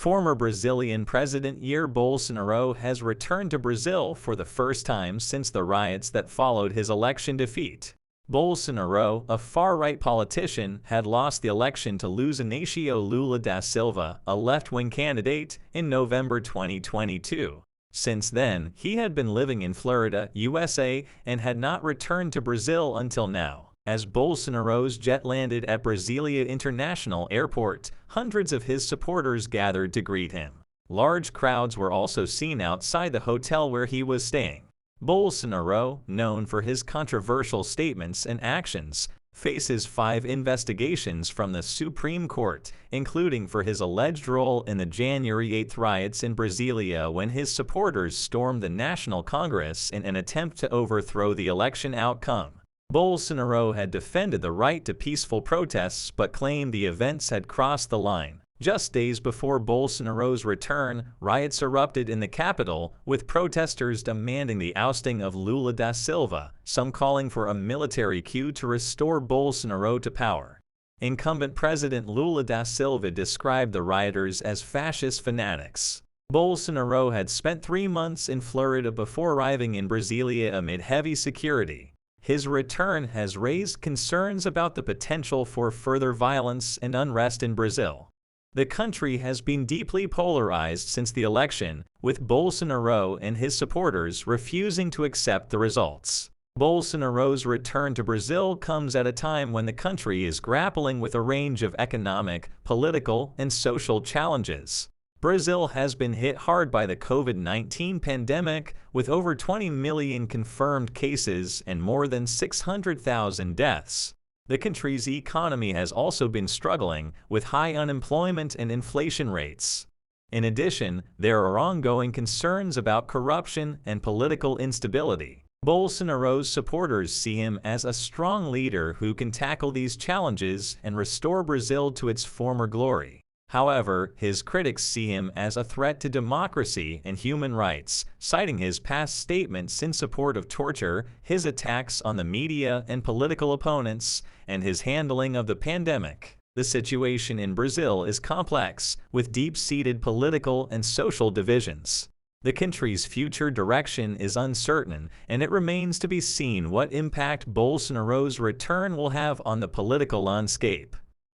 Former Brazilian President Jair Bolsonaro has returned to Brazil for the first time since the riots that followed his election defeat. Bolsonaro, a far-right politician, had lost the election to President Lula da Silva, a left-wing candidate, in November 2022. Since then, he had been living in Florida, USA, and had not returned to Brazil until now. As Bolsonaro's jet landed at Brasilia International Airport, hundreds of his supporters gathered to greet him. Large crowds were also seen outside the hotel where he was staying. Bolsonaro, known for his controversial statements and actions, faces 5 investigations from the Supreme Court, including for his alleged role in the January 8 riots in Brasilia when his supporters stormed the National Congress in an attempt to overthrow the election outcome. Bolsonaro had defended the right to peaceful protests but claimed the events had crossed the line. Just days before Bolsonaro's return, riots erupted in the capital, with protesters demanding the ousting of Lula da Silva, some calling for a military coup to restore Bolsonaro to power. Incumbent President Lula da Silva described the rioters as fascist fanatics. Bolsonaro had spent 3 months in Florida before arriving in Brasilia amid heavy security. His return has raised concerns about the potential for further violence and unrest in Brazil. The country has been deeply polarized since the election, with Bolsonaro and his supporters refusing to accept the results. Bolsonaro's return to Brazil comes at a time when the country is grappling with a range of economic, political, and social challenges. Brazil has been hit hard by the COVID-19 pandemic, with over 20 million confirmed cases and more than 600,000 deaths. The country's economy has also been struggling, with high unemployment and inflation rates. In addition, there are ongoing concerns about corruption and political instability. Bolsonaro's supporters see him as a strong leader who can tackle these challenges and restore Brazil to its former glory. However, his critics see him as a threat to democracy and human rights, citing his past statements in support of torture, his attacks on the media and political opponents, and his handling of the pandemic. The situation in Brazil is complex, with deep-seated political and social divisions. The country's future direction is uncertain, and it remains to be seen what impact Bolsonaro's return will have on the political landscape.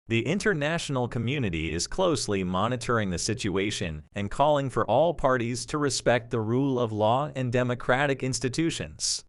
The international community is closely monitoring the situation and calling for all parties to respect the rule of law and democratic institutions.